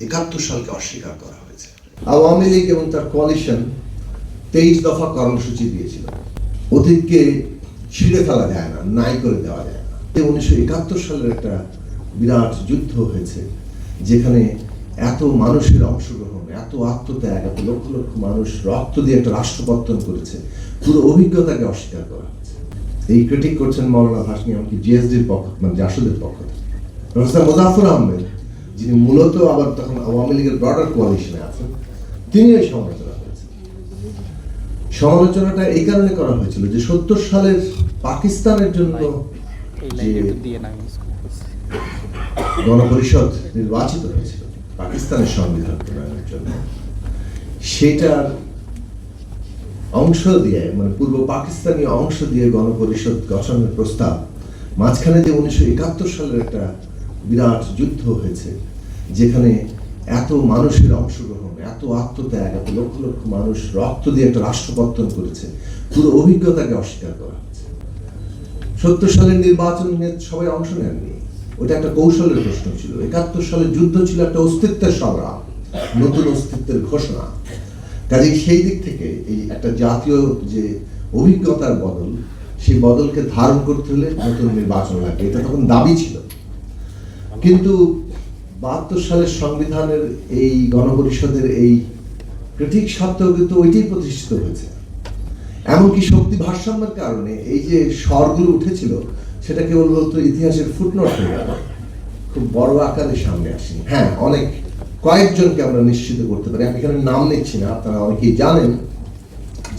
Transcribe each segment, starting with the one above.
71 সালকে অস্বীকার করা হয়েছে। আওয়ামী লীগ এবং তার কোয়ালিশন 23 দফা কর্মসূচি দিয়েছিল। অতীতকে ছিঁড়ে ফেলা যায় না, নাই করে দেওয়া যায় না। 1971 সালের একটা বিরাট যুদ্ধ হয়েছে, যেখানে এত মানুষের অংশগ্রহণ, এত আত্মত্যাগ, এত লক্ষ লক্ষ মানুষ রক্ত দিয়ে একটা রাষ্ট্র পত্তন করেছে, পুরো অভিজ্ঞতাকে অস্বীকার করা হয়েছে। এই ক্রিটিক করছেন মাওলানা ভাসানী, এমনকি জিএসডির পক্ষ, মানে জাসদের পক্ষ থেকে প্রফেসর মোজাফফর আহমেদ, যিনি মূলত আবার তখন আওয়ামী লীগের ব্রডার কোয়ালিশনে আছেন, তিনি ওই সমালোচনা করেছেন। সমালোচনাটা এই কারণে করা হয়েছিল যে 70 সালের পাকিস্তানের জন্য যে গণপরিষদ নির্বাচিত হয়েছিল পাকিস্তানের সংবিধান প্রণয়নের জন্য, সেটার অংশ দিয়ে, মানে পূর্ব পাকিস্তানি অংশ দিয়ে গণপরিষদ গঠনের প্রস্তাব, মাঝখানে যে 1971 সালের একটা বিরাট যুদ্ধ হয়েছে, যেখানে এত মানুষের অংশগ্রহণ, এত আত্মত্যাগ, এত লক্ষ লক্ষ মানুষ রক্ত দিয়ে একটা রাষ্ট্র পত্তন করেছে, পুরো অভিজ্ঞতাকে অস্বীকার করা হয়েছে। 70 সালের নির্বাচনে সবাই অংশ নেননি, ওটা একটা কৌশলের প্রশ্ন ছিল। 71 সালের যুদ্ধ ছিল একটা অস্তিত্বের সংগ্রাম, নতুন অস্তিত্বের ঘোষণা। কাজে সেই দিক থেকে এই একটা জাতীয় যে অভিজ্ঞতার বদল, সেই বদলকে ধারণ করতে হলে নতুন নির্বাচন লাগে, এটা তখন দাবি ছিল। কিন্তু 72 সালের সংবিধানের এই গণপরিষদের এই ক্রিটিক সত্ত্বেও কিন্তু ওইটাই প্রতিষ্ঠিত হয়েছে। এমনকি শক্তি ভারসাম্যের কারণে এই যে স্বরগুলো উঠেছিল, সেটা কেবলমাত্র ইতিহাসের ফুটনোট হয়ে গেল, খুব বড় আকারে সামনে আসেনি। হ্যাঁ, অনেক কয়েকজনকে আমরা নিশ্চিত করতে পারি, আমি এখানে নাম নিচ্ছি না, আপনারা অনেকেই জানেন,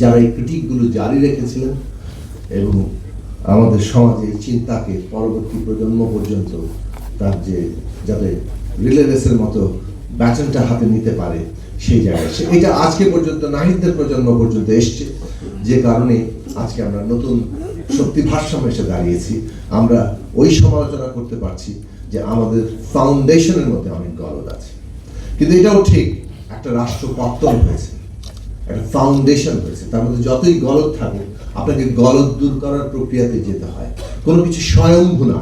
যারা এই ক্রিটিকগুলো জারি রেখেছিলেন এবং আমাদের সমাজে এই চিন্তাকে পরবর্তী প্রজন্ম পর্যন্ত তার যে যাতে রিলে রেসের মতো ব্যাটনটা হাতে নিতে পারে সেই জায়গায় এটা আজকে পর্যন্ত নাহিদদের প্রজন্ম পর্যন্ত এসছে, যে কারণে আজকে আমরা নতুন শক্তি ভারসাম্য এসে দাঁড়িয়েছি। আমরা ওই সমালোচনা করতে পারছি যে আমাদের ফাউন্ডেশনের মধ্যে অনেক গলদ আছে, কিন্তু এটাও ঠিক, একটা রাষ্ট্র পত্তন হয়েছে, একটা ফাউন্ডেশন হয়েছে, তার মধ্যে যতই গলদ থাকে আপনাকে গলদ দূর করার প্রক্রিয়াতে যেতে হয়। কোনো কিছু স্বয়ংভূ না,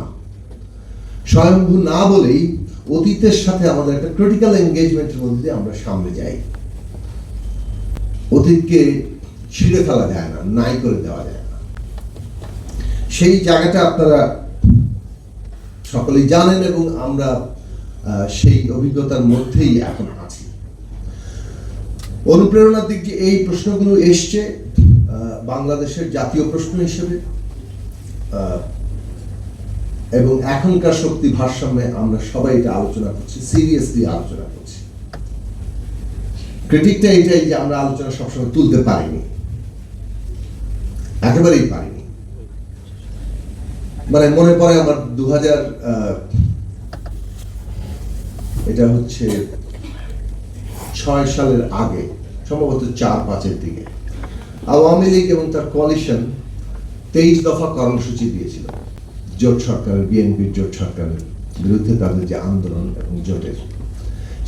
স্বয়ংভূ না বলেই অতীতের সাথে আমাদের একটা ক্রিটিক্যাল এনগেজমেন্টের মধ্যে আমরা সামনে যাই। অতীতকে ছিঁড়ে ফেলা যায় না, নাই করে দেওয়া যায় না। সেই জায়গাটা আপনারা সকলেই জানেন এবং আমরা সেই অভিজ্ঞতার মধ্যেই এখন আছি। অনুপ্রেরণার দিক যে এই প্রশ্নগুলো এসছে বাংলাদেশের জাতীয় প্রশ্ন হিসেবে, এবং এখনকার শক্তি ভারসাম্যে আমরা সবাই এটা আলোচনা করছি, সিরিয়াসলি আলোচনা করছি। ক্রিটিকটা এটাই যে আমরা আলোচনা সবসময় তুলতে পারিনি, একেবারেই পারিনি। মানে মনে পড়ে আমার 2000 এটা হচ্ছে 6 সালের আগে, সম্ভবত 4-5-এর দিকে, আওয়ামী লীগ এবং তার কোয়ালিশন 23 দফা কর্মসূচি দিয়েছিল জোট সরকারের, বিএনপির জোট সরকারের বিরুদ্ধে তাদের যে আন্দোলন এবং জোটের।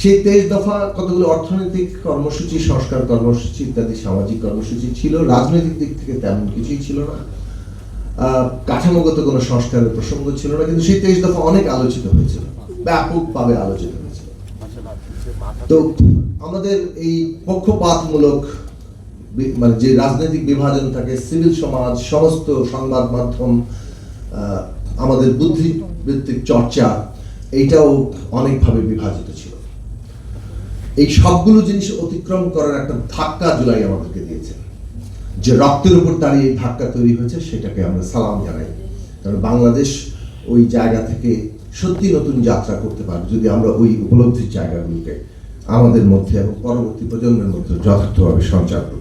সেই 23 দফা কতগুলো অর্থনৈতিক কর্মসূচি, সংস্কার কর্মসূচি ইত্যাদি সামাজিক কর্মসূচি ছিল। রাজনৈতিক দিক থেকে তেমন কিছুই ছিল না, কাঠামোগত কোনো সংস্কারের প্রসঙ্গ ছিল না, কিন্তু সেই 23 দফা অনেক আলোচিত হয়েছিল, ব্যাপকভাবে আলোচিত হয়েছিল। তো আমাদের এই পক্ষপাতমূলক মানে যে রাজনৈতিক বিভাজন থাকে, সিভিল সমাজ, সমস্ত সংবাদ মাধ্যম, আমাদের বুদ্ধিবৃত্তিক চর্চা, এইটাও অনেকভাবে বিভাজিত ছিল। এই সবগুলো জিনিস অতিক্রম করার একটা ধাক্কা জুলাই আমাদেরকে দিয়েছে। যে রক্তের উপর দাঁড়িয়ে ধাক্কা তৈরি হয়েছে, সেটাকে আমরা সালাম জানাই, কারণ বাংলাদেশ ওই জায়গা থেকে সত্যি নতুন যাত্রা করতে পারবে যদি আমরা ওই উপলব্ধির জায়গাগুলোকে আমাদের মধ্যে এবং পরবর্তী প্রজন্মের মধ্যে যথার্থভাবে সঞ্চার করি।